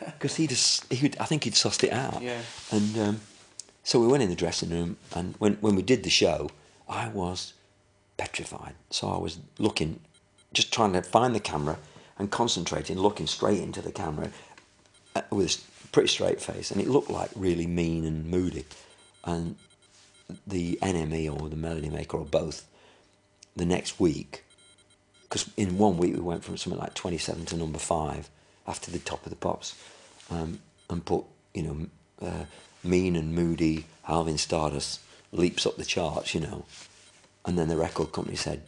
Because I think he'd sussed it out. Yeah. And so we went in the dressing room, and when we did the show, I was petrified. So I was looking, just trying to find the camera and concentrating, looking straight into the camera with a pretty straight face, and it looked like really mean and moody. And the NME or the Melody Maker or both, the next week, because in 1 week we went from something like 27 to number 5 after the Top of the Pops, and put, you know, mean and moody Alvin Stardust leaps up the charts, you know. And then the record company said,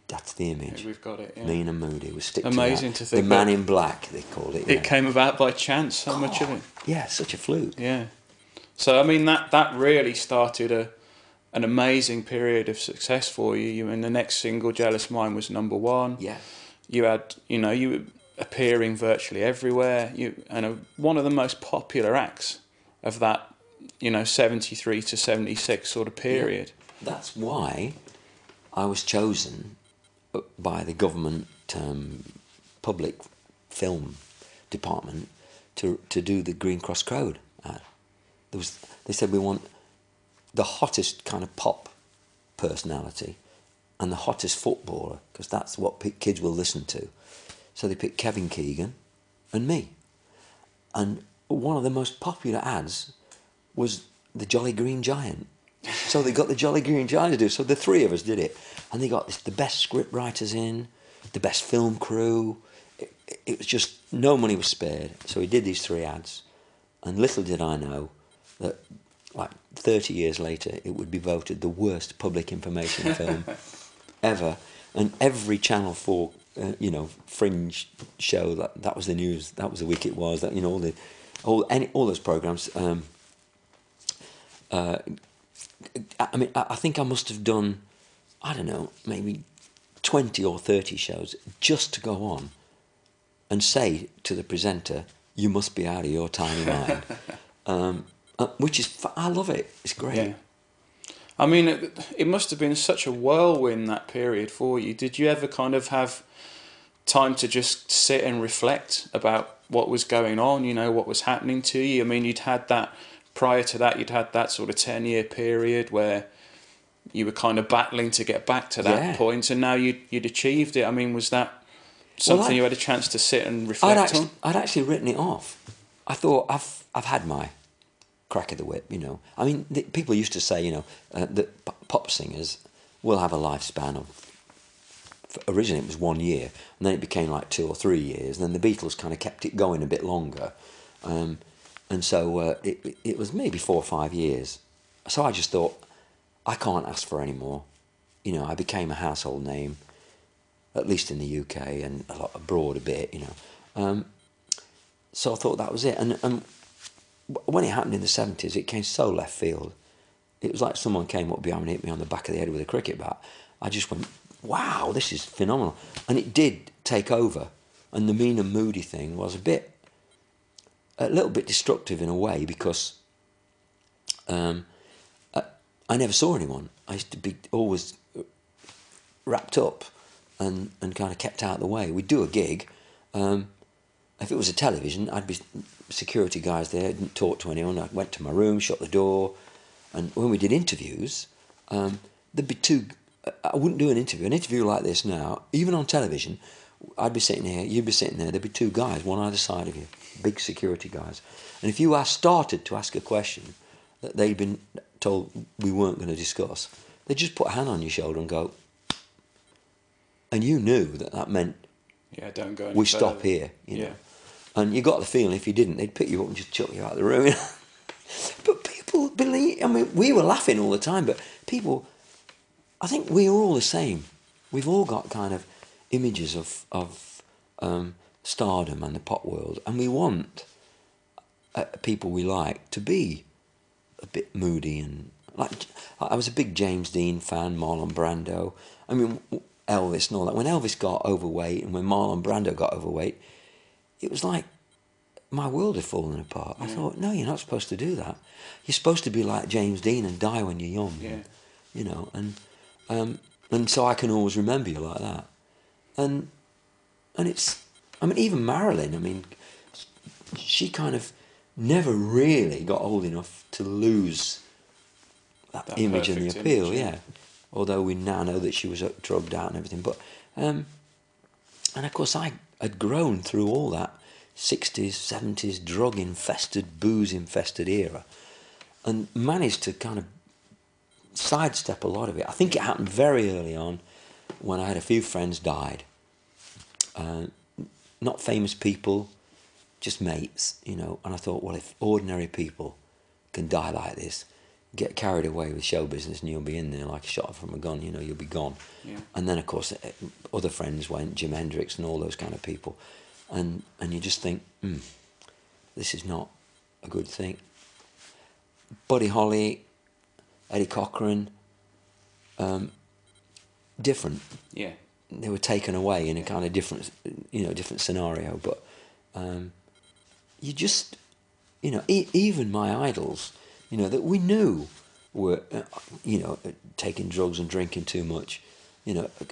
that's the image. Yeah, we've got it. Yeah. Mean and moody. We stick Amazing to to think. The Man in Black, they called it. It came about by chance. So much of it. Yeah, such a fluke. Yeah. So I mean that really started an amazing period of success for you. And the next single, Jealous Mind, was #1. Yeah. You had, you were appearing virtually everywhere. One of the most popular acts of that, 73 to 76 sort of period. Yeah. That's why I was chosen by the government public film department to do the Green Cross Code ad. They said we want the hottest kind of pop personality and the hottest footballer, because that's what kids will listen to. So they picked Kevin Keegan and me. And one of the most popular ads was the Jolly Green Giant. So they got the Jolly Green Giant to do it. So the three of us did it. And they got the best script writers in, the best film crew. It was just, no money was spared. So we did these 3 ads. And little did I know that, like 30 years later, it would be voted the worst public information film ever. And every Channel 4, fringe show, that was the news, that was the week it was, that, all those programmes. I think I must have done, I don't know, maybe 20 or 30 shows just to go on and say to the presenter, "You must be out of your tiny mind." Which is, I love it. It's great. Yeah. I mean, it must have been such a whirlwind, that period for you. Did you ever kind of have time to just sit and reflect about what was going on, what was happening to you? I mean, prior to that, you'd had that sort of 10-year period where you were kind of battling to get back to that point, and now you'd achieved it. I mean, was that something you had a chance to sit and reflect on? I'd actually written it off. I thought, I've had my crack of the whip, I mean, people used to say, that pop singers will have a lifespan of, originally it was 1 year, and then it became like 2 or 3 years, and then the Beatles kind of kept it going a bit longer. And so it was maybe 4 or 5 years. So I just thought, I can't ask for any more. I became a household name, at least in the UK and a lot abroad a bit, So I thought that was it. And when it happened in the 70s, it came so left field. It was like someone came up behind me and hit me on the back of the head with a cricket bat. I just went, wow, this is phenomenal. And it did take over. And the mean and moody thing was a little bit destructive in a way, because I never saw anyone. I used to be always wrapped up and kind of kept out of the way. We'd do a gig. If it was a television, I'd be security guys there, didn't talk to anyone. I went to my room, shut the door. And when we did interviews, there'd be 2... I wouldn't do an interview like this now, even on television. I'd be sitting here, you'd be sitting there, there'd be 2 guys, one either side of you, big security guys. And if you started to ask a question that they'd been told we weren't going to discuss, they'd just put a hand on your shoulder and go, and you knew that meant, don't go any we further. Stop here, know. And you got the feeling if you didn't, they'd pick you up and just chuck you out of the room. But people believe, we were laughing all the time, but people, I think we are all the same. We've all got kind of images of stardom and the pop world, and we want people we like to be a bit moody. And like, I was a big James Dean fan, Marlon Brando. I mean, Elvis and all that. When Elvis got overweight and when Marlon Brando got overweight, it was like my world had fallen apart. I thought, no, you're not supposed to do that. You're supposed to be like James Dean and die when you're young. And so I can always remember you like that. And it's, even Marilyn, she kind of never really got old enough to lose that image and the appeal, Although we now know that she was drugged out and everything. But and of course I had grown through all that 60s, 70s, drug-infested, booze-infested era, and managed to kind of sidestep a lot of it. I think it happened very early on when I had a few friends died. Not famous people, just mates, and I thought, well, if ordinary people can die like this, get carried away with show business and you'll be in there like a shot from a gun, you'll be gone. And then, of course, other friends went, Jim Hendrix and all those kind of people. And you just think, this is not a good thing. Buddy Holly, Eddie Cochran, different. Yeah. They were taken away in a kind of different, different scenario. But you just, even my idols, that we knew were, taking drugs and drinking too much,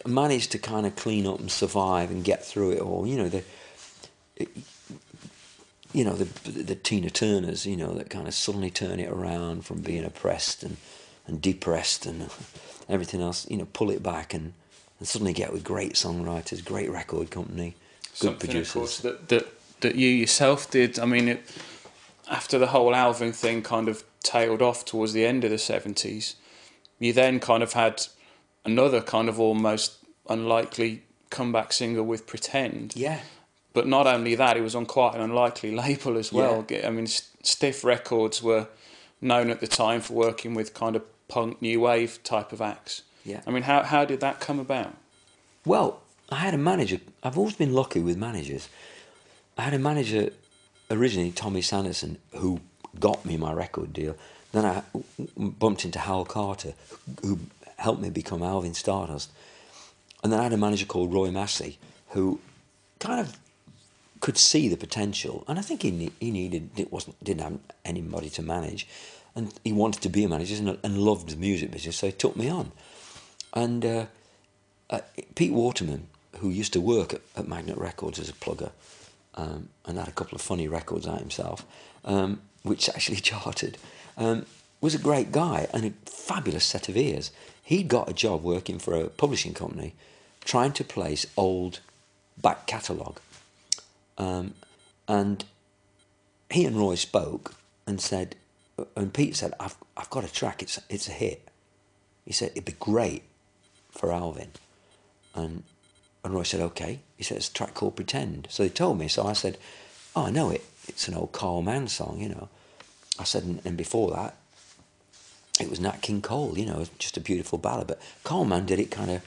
managed to kind of clean up and survive and get through it all. The Tina Turners, that kind of suddenly turn it around from being oppressed and depressed and everything else, pull it back and suddenly get with great songwriters, great record company, good producers. Something, of course, that you yourself did. I mean, after the whole Alvin thing kind of tailed off towards the end of the 70s, you then kind of had another kind of almost unlikely comeback single with Pretend. Yeah. But not only that, it was on quite an unlikely label as well. Yeah. I mean, Stiff Records were known at the time for working with kind of punk, new wave type of acts. Yeah. I mean, how did that come about? Well, I had a manager. I've always been lucky with managers. I had a manager originally, Tommy Sanderson, who got me my record deal. Then I bumped into Hal Carter, who helped me become Alvin Stardust. And then I had a manager called Roy Massey, who kind of could see the potential, and I think he didn't have anybody to manage, and he wanted to be a manager and loved the music business, so he took me on. And Pete Waterman, who used to work at Magnet Records as a plugger, and had a couple of funny records out himself, which actually charted, was a great guy and a fabulous set of ears. He got a job working for a publishing company, trying to place old back catalogue. And he and Roy spoke and said, and Pete said, I've got a track, it's a hit. He said, it'd be great for Alvin. And Roy said, okay. He said, it's a track called Pretend. So they told me, so I said, oh, I know it. It's an old Carl Mann song, I said, and before that, it was Nat King Cole, just a beautiful ballad. But Carl Mann did it kind of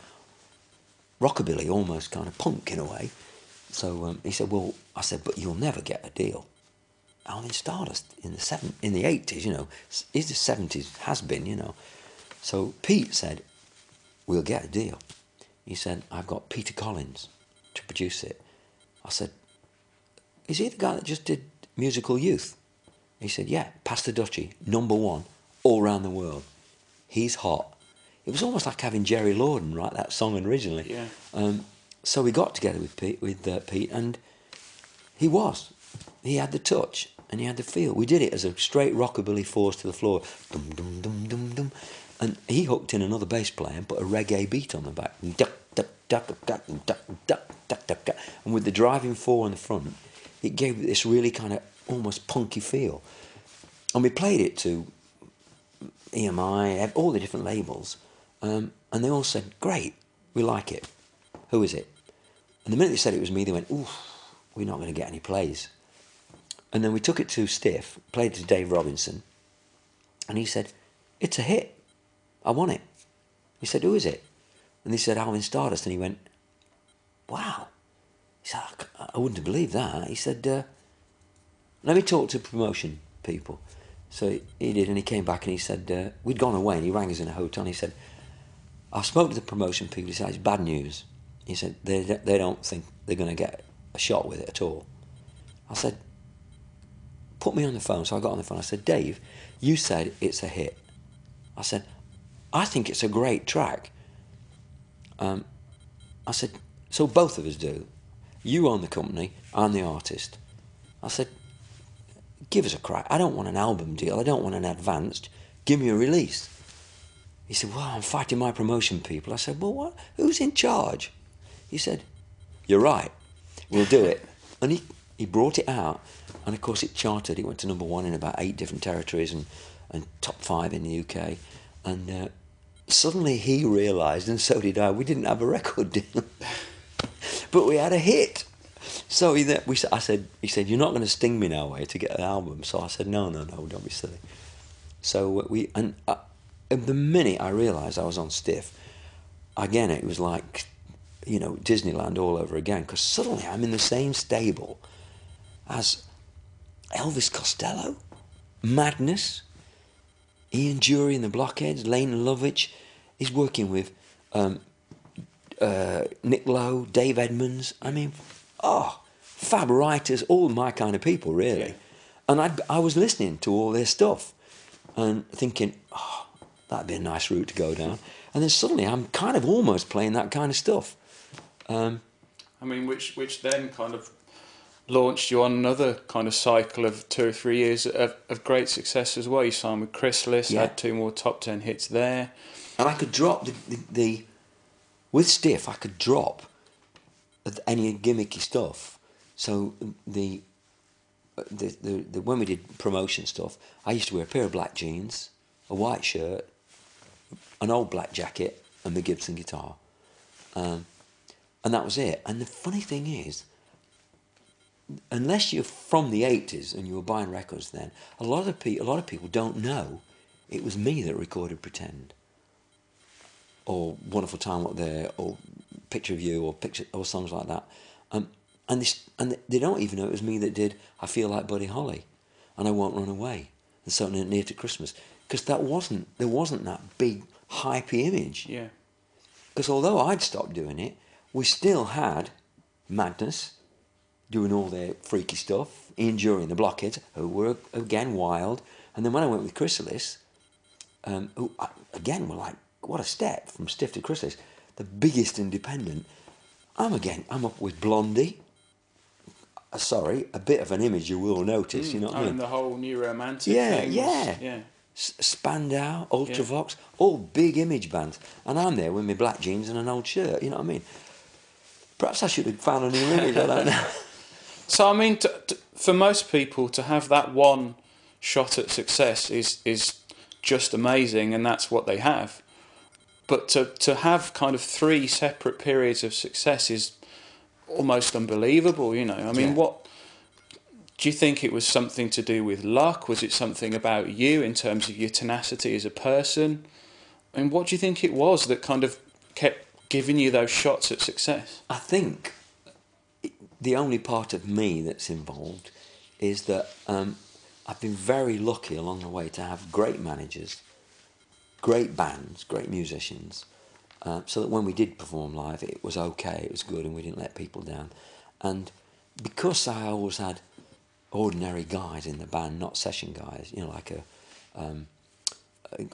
rockabilly, almost kind of punk in a way. So he said, well, I said, but you'll never get a deal. Alvin Stardust in the 80s, is the 70s, has been, So Pete said, we'll get a deal. He said, I've got Peter Collins to produce it. I said, is he the guy that just did Musical Youth? He said, yeah, Pastor Duchy, #1, all around the world. He's hot. It was almost like having Jerry Lorden write that song originally. Yeah. So we got together with Pete, and he had the touch and he had the feel. We did it as a straight rockabilly force to the floor, dum dum dum dum dum, and he hooked in another bass player and put a reggae beat on the back, and with the driving four on the front, it gave this really kind of almost punky feel. And we played it to EMI, all the different labels, and they all said, great, we like it. Who is it? And the minute they said it was me, they went, oof, we're not going to get any plays. And then we took it to Stiff, played it to Dave Robinson, and he said, it's a hit. I want it. He said, who is it? And they said, Alvin Stardust. And he went, wow. He said, I wouldn't have believed that. He said, let me talk to promotion people. So he did, and he came back and he said, we'd gone away, and he rang us in a hotel, and he said, I spoke to the promotion people. He said, it's bad news. He said, they don't think they're going to get a shot with it at all. I said, put me on the phone. So I got on the phone. I said, Dave, you said it's a hit. I said, I think it's a great track. I said, so both of us do. You own the company, I'm the artist. I said, give us a crack. I don't want an album deal. I don't want an advanced. Give me a release. He said, well, I'm fighting my promotion people. I said, well, what? Who's in charge? He said, you're right. We'll do it. And he brought it out. And, of course, it charted. It went to #1 in about 8 different territories and top 5 in the UK. And suddenly he realised, and so did I, we didn't have a record deal. But we had a hit. So he said, you're not going to sting me now, are you, to get an album? So I said, no, don't be silly. So the minute I realised I was on Stiff, again, it was like, Disneyland all over again, because suddenly I'm in the same stable as Elvis Costello, Madness, Ian Dury and the Blockheads, Lane Lovitch, He's working with Nick Lowe, Dave Edmunds. I mean, fab writers, all my kind of people, really. Yeah. And I was listening to all their stuff and thinking, that'd be a nice route to go down. And then suddenly I'm kind of almost playing that kind of stuff. I mean, which then kind of launched you on another kind of cycle of 2 or 3 years of great success as well. You signed with Chrysalis, had 2 more top 10 hits there. And I could drop the with Stiff, I could drop any gimmicky stuff. So the when we did promotion stuff, I used to wear a pair of black jeans, a white shirt, an old black jacket, and the Gibson guitar, and that was it. And the funny thing is, unless you're from the 80s and you were buying records then, a lot of people don't know it was me that recorded Pretend, or Wonderful Time Up There, or Picture of You, or songs like that. And they don't even know it was me that did I Feel Like Buddy Holly and I Won't Run Away and So Near to Christmas, because there wasn't that big hypey image. Yeah. Because although I'd stopped doing it, we still had Madness doing all their freaky stuff, Ian Jury and the Blockheads, who were again wild. And then when I went with Chrysalis, who again were like, what a step from Stiff to Chrysalis, the biggest independent. I'm up with Blondie. Sorry, a bit of an image you will notice, you know what I mean? And the whole New Romantic thing. Yeah. Spandau, Ultravox, all big image bands. And I'm there with my black jeans and an old shirt, you know what I mean? Perhaps I should have found a new image, I don't know. So, I mean, for most people, to have that one shot at success is just amazing, and that's what they have. But to have kind of 3 separate periods of success is almost unbelievable, you know. I mean, what do you think? It was something to do with luck? Was it something about you in terms of your tenacity as a person? I mean, what do you think it was that kind of kept giving you those shots at success? I think the only part of me that's involved is that I've been very lucky along the way to have great managers, great bands, great musicians, so that when we did perform live, it was okay, it was good, and we didn't let people down. And because I always had ordinary guys in the band, not session guys, you know, like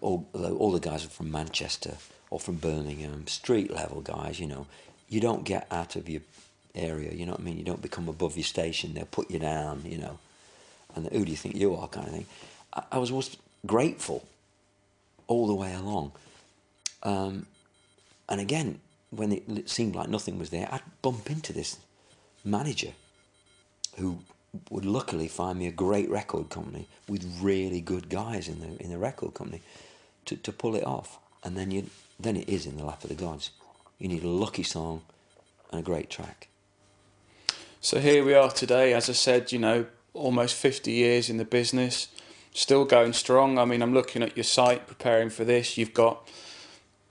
all the guys are from Manchester or from Birmingham, street level guys, you know, you don't get out of your area, you know what I mean? You don't become above your station, they'll put you down, you know, and who do you think you are kind of thing. I was always grateful all the way along. And again, when it seemed like nothing was there, I'd bump into this manager who would luckily find me a great record company with really good guys in the record company to pull it off. And then it is in the lap of the gods. You need a lucky song and a great track. So here we are today, as I said, you know, almost 50 years in the business, still going strong. I mean, I'm looking at your site, preparing for this. You've got,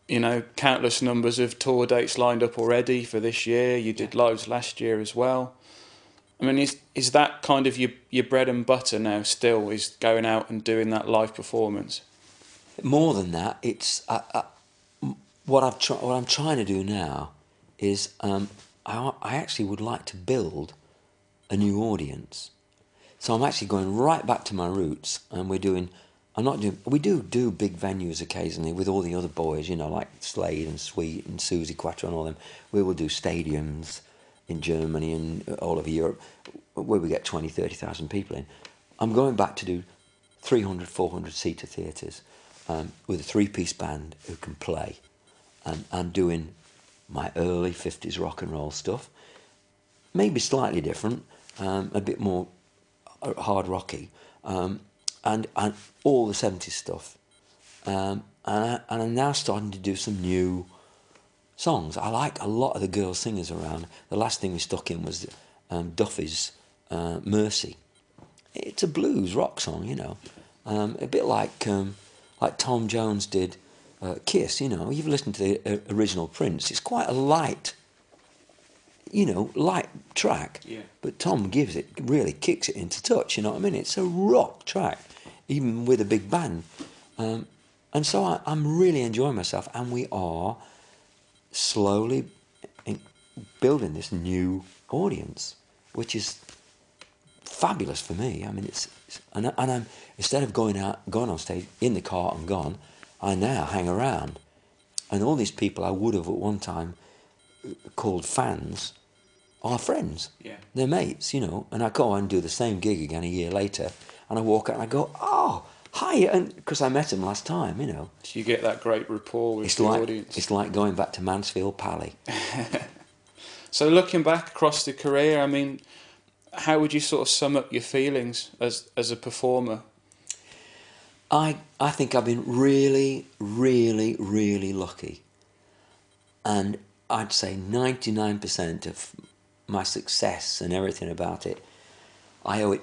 you know, countless numbers of tour dates lined up already for this year. You did loads last year as well. I mean, is that kind of your bread and butter now still, is going out and doing that live performance? More than that, it's what I'm trying to do now is I actually would like to build a new audience. So I'm actually going right back to my roots, and we do big venues occasionally with all the other boys, you know, like Slade and Sweet and Susie Quattro and all them. We will do stadiums in Germany and all over Europe where we get 20, 30,000 people in. I'm going back to do 300, 400 seater theatres with a 3-piece band who can play. And I'm doing my early 50s rock and roll stuff, maybe slightly different, a bit more hard rocky, and all the 70s stuff. And I'm now starting to do some new songs. I like a lot of the girl singers around. The last thing we stuck in was Duffy's Mercy. It's a blues rock song, you know, a bit like Tom Jones did Kiss, you know. You've listened to the original Prince. It's quite a light, you know, light track. Yeah. But Tom really kicks it into touch, you know what I mean? It's a rock track, even with a big band. And And so I'm really enjoying myself, and we are slowly building this new audience, which is fabulous for me. I mean, and I'm, instead of going on stage in the car and gone, I now hang around, and all these people I would have at one time called fans are friends. Yeah. They're mates, you know. And I go and do the same gig again a year later, and I walk out and I go, oh, hi, and because I met him last time, you know. So you get that great rapport with the audience. It's like going back to Mansfield Pally. So looking back across the career, I mean, how would you sort of sum up your feelings as a performer? I think I've been really, really, really lucky. And I'd say 99% of my success and everything about it, I owe it,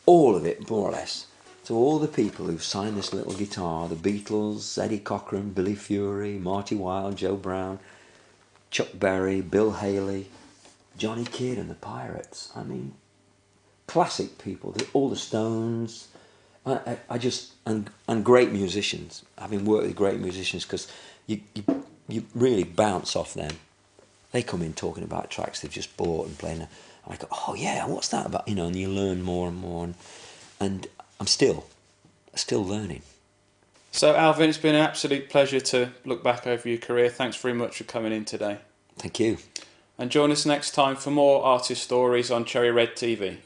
all of it, more or less, to all the people who've signed this little guitar. The Beatles, Eddie Cochran, Billy Fury, Marty Wilde, Joe Brown, Chuck Berry, Bill Haley, Johnny Kidd and the Pirates. I mean, classic people, all the Stones. I just, and great musicians. Having worked with great musicians, because you really bounce off them. They come in talking about tracks they've just bought and playing, and I go, oh yeah, what's that about? You know, and you learn more and more, and I'm still learning. So Alvin, it's been an absolute pleasure to look back over your career. Thanks very much for coming in today. Thank you. And join us next time for more artist stories on Cherry Red TV.